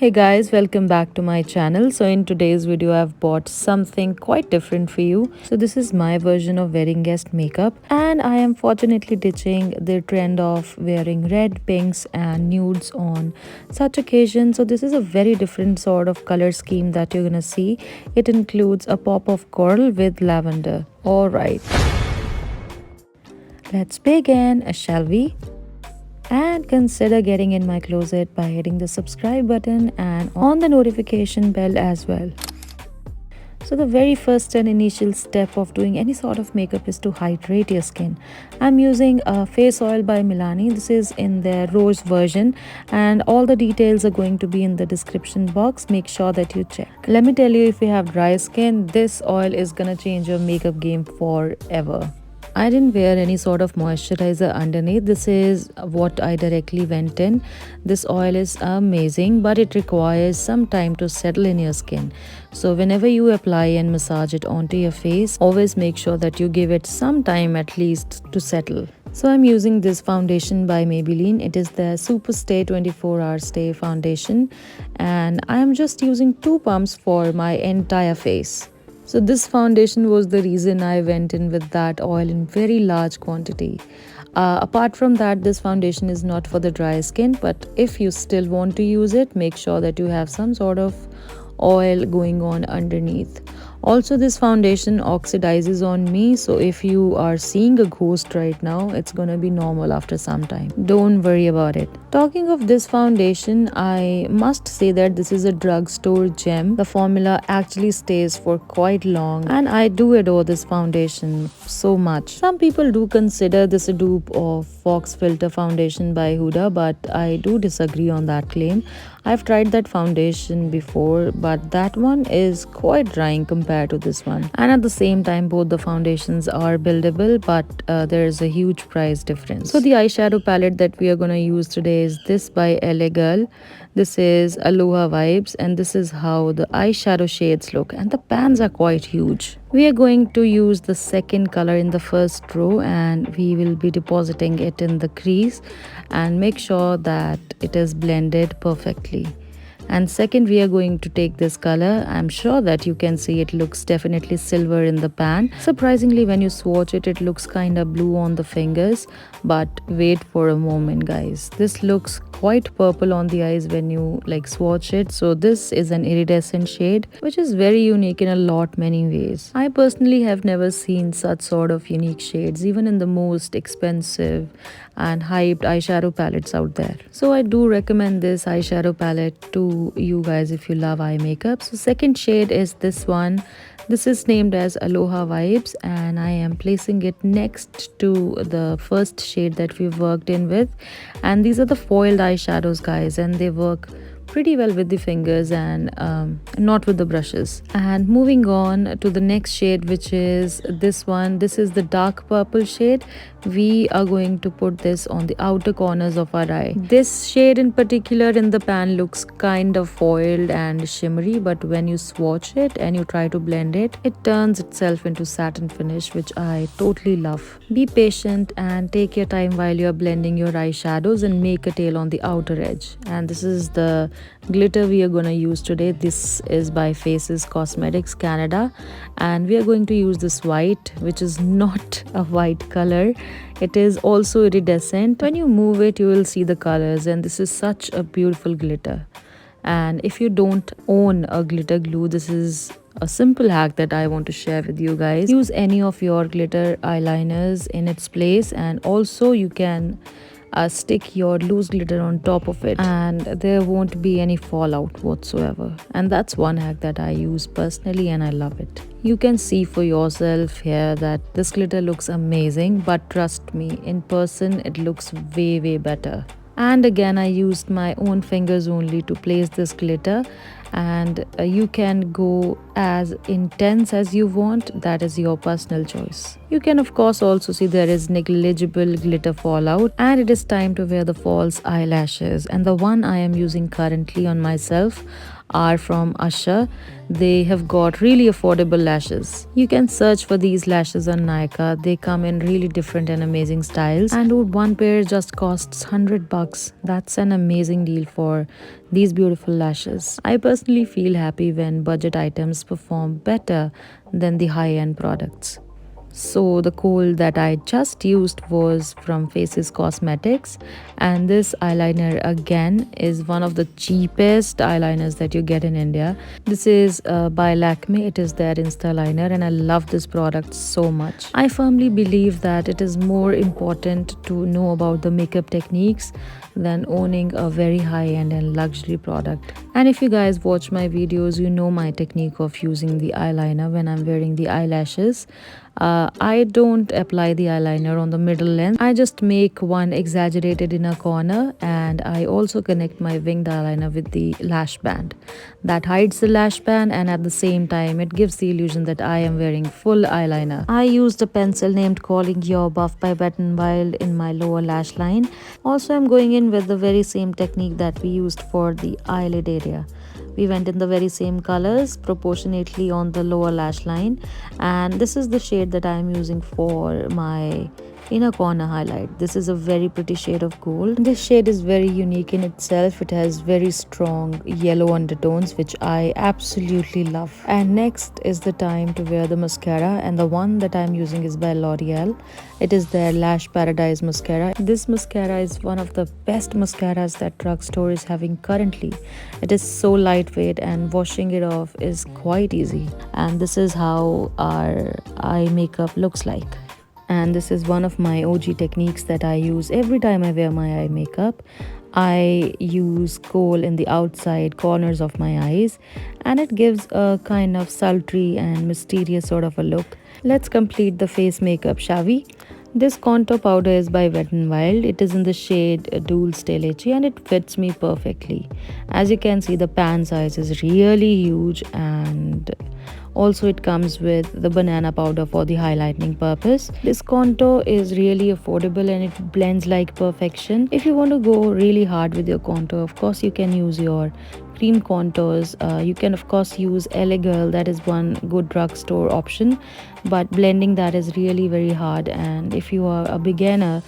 Hey guys, welcome back to my channel. So in today's video I've bought something quite different for you. So this is my version of wearing guest makeup, and I am fortunately ditching the trend of wearing red, pinks and nudes on such occasions. So this is a very different sort of color scheme that you're gonna see. It includes a pop of coral with lavender. Alright, let's begin, shall we? And consider getting in my closet by hitting the subscribe button and on the notification bell as well. So the very first and initial step of doing any sort of makeup is to hydrate your skin. I'm using a face oil by Milani. This is in their rose version, and all the details are going to be in the description box. Make sure that you check. Let me tell you, if you have dry skin, this oil is gonna change your makeup game forever. I didn't wear any sort of moisturizer underneath. This is what I directly went in. This oil is amazing, but it requires some time to settle in your skin. So whenever you apply and massage it onto your face, always make sure that you give it some time at least to settle. So I'm using this foundation by Maybelline. It is the Superstay 24-hour stay foundation, and I'm just using 2 pumps for my entire face. So this foundation was the reason I went in with that oil in very large quantity. Apart from that, this foundation is not for the dry skin, but if you still want to use it, make sure that you have some sort of oil going on underneath. Also, this foundation oxidizes on me, so if you are seeing a ghost right now, it's gonna be normal after some time. Don't worry about it. Talking of this foundation, I must say that this is a drugstore gem. The formula actually stays for quite long, and I do adore this foundation so much. Some people do consider this a dupe of Fox Filter foundation by Huda, but I do disagree on that claim. I've tried that foundation before, but that one is quite drying compared to this one. And at the same time, both the foundations are buildable, but there is a huge price difference. So the eyeshadow palette that we are going to use today is this by LA Girl. This is Aloha Vibes, and this is how the eyeshadow shades look, and the pans are quite huge. We are going to use the second color in the first row, and we will be depositing it in the crease and make sure that it is blended perfectly. And second, we are going to take this color. I'm sure that you can see it looks definitely silver in the pan. Surprisingly, when you swatch it, it looks kind of blue on the fingers. But wait for a moment, guys. This looks quite purple on the eyes when you swatch it. So this is an iridescent shade, which is very unique in a lot many ways. I personally have never seen such sort of unique shades, even in the most expensive and hyped eyeshadow palettes out there. So I do recommend this eyeshadow palette to you guys if you love eye makeup. So second shade is this one. This is named as Aloha Vibes, and I am placing it next to the first shade that we've worked in with. And these are the foiled eyeshadows, guys, and they work pretty well with the fingers and not with the brushes. And moving on to the next shade, which is this one. This is the dark purple shade. We are going to put this on the outer corners of our eye. This shade in particular in the pan looks kind of foiled and shimmery, but when you swatch it and you try to blend it, it turns itself into satin finish, which I totally love. Be patient and take your time while you're blending your eyeshadows and make a tail on the outer edge. And this is the glitter we are going to use today. This is by Faces Cosmetics Canada, and we are going to use this white, which is not a white color. It is also iridescent. When you move it, you will see the colors, and this is such a beautiful glitter. And if you don't own a glitter glue, this is a simple hack that I want to share with you guys. Use any of your glitter eyeliners in its place, and also you can stick your loose glitter on top of it, and there won't be any fallout whatsoever. And that's one hack that I use personally, and I love it. You can see for yourself here that this glitter looks amazing, but trust me, in person it looks way better. And again, I used my own fingers only to place this glitter, and you can go as intense as you want. That is your personal choice. You can of course also see there is negligible glitter fallout, and it is time to wear the false eyelashes. And the one I am using currently on myself are from Usher. They have got really affordable lashes. You can search for these lashes on Nykaa. They come in really different and amazing styles. And dude, one pair just costs 100 bucks. That's an amazing deal for these beautiful lashes. I personally feel happy when budget items perform better than the high-end products. So the kohl that I just used was from Faces Cosmetics, and this eyeliner again is one of the cheapest eyeliners that you get in India. This is by Lakme. It is their Insta liner, and I love this product so much. I firmly believe that it is more important to know about the makeup techniques than owning a very high-end and luxury product. And if you guys watch my videos, you know my technique of using the eyeliner when I'm wearing the eyelashes. I don't apply the eyeliner on the middle length. I just make one exaggerated inner corner, and I also connect my winged eyeliner with the lash band. That hides the lash band, and at the same time it gives the illusion that I am wearing full eyeliner. I used a pencil named Calling Your Buff by Wet n Wild in my lower lash line. Also, I'm going in with the very same technique that we used for the eyelid area. We went in the very same colors proportionately on the lower lash line, and this is the shade that I am using for my inner corner highlight. This is a very pretty shade of gold. This shade is very unique in itself. It has very strong yellow undertones, which I absolutely love. And next is the time to wear the mascara, and the one that I'm using is by L'Oreal. It is their Lash Paradise mascara. This mascara is one of the best mascaras that drugstore is having currently. It is so lightweight and washing it off is quite easy. And this is how our eye makeup looks like. And this is one of my OG techniques that I use every time I wear my eye makeup. I use kohl in the outside corners of my eyes, and it gives a kind of sultry and mysterious sort of a look. Let's complete the face makeup, shall we? This contour powder is by Wet n Wild. It is in the shade Dulce leche, and it fits me perfectly. As you can see, the pan size is really huge, and also it comes with the banana powder for the highlighting purpose. This contour is really affordable and it blends like perfection. If you want to go really hard with your contour, of course you can use your cream contours. You can of course use LA Girl. That is one good drugstore option, but blending that is really very hard, and if you are a beginner,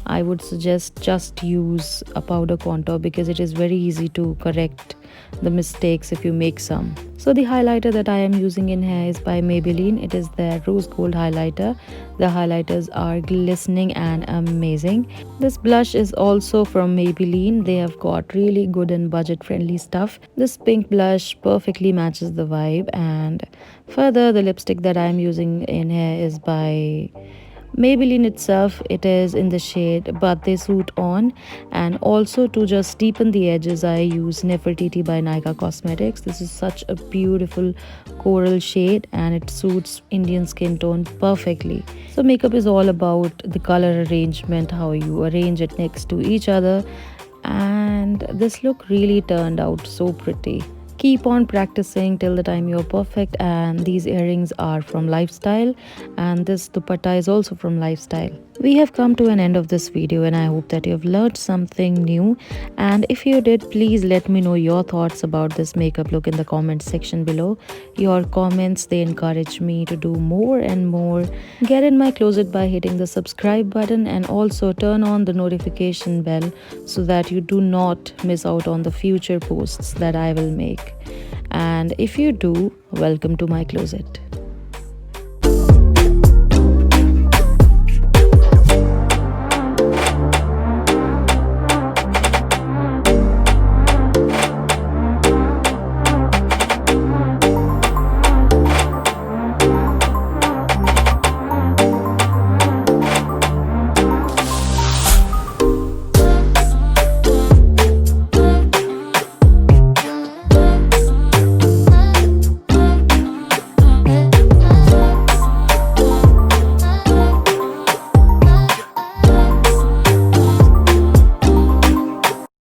I would suggest just use a powder contour because it is very easy to correct the mistakes if you make some. So the highlighter that I am using in here is by Maybelline. It is their rose gold highlighter. The highlighters are glistening and amazing. This blush is also from Maybelline. They have got really good and budget friendly stuff. This pink blush perfectly matches the vibe, and further the lipstick that I am using in here is by Maybelline itself. It is in the shade But They Suit On, and also to just deepen the edges I use Nefertiti by Nykaa Cosmetics. This is such a beautiful coral shade and it suits Indian skin tone perfectly. So makeup is all about the color arrangement, how you arrange it next to each other, and this look really turned out so pretty. Keep on practicing till the time you're perfect. And these earrings are from Lifestyle, and this dupatta is also from Lifestyle. We have come to an end of this video, and I hope that you've learned something new. And if you did, please let me know your thoughts about this makeup look in the comment section below. Your comments, they encourage me to do more and more. Get in my closet by hitting the subscribe button, and also turn on the notification bell so that you do not miss out on the future posts that I will make. And if you do, welcome to my closet.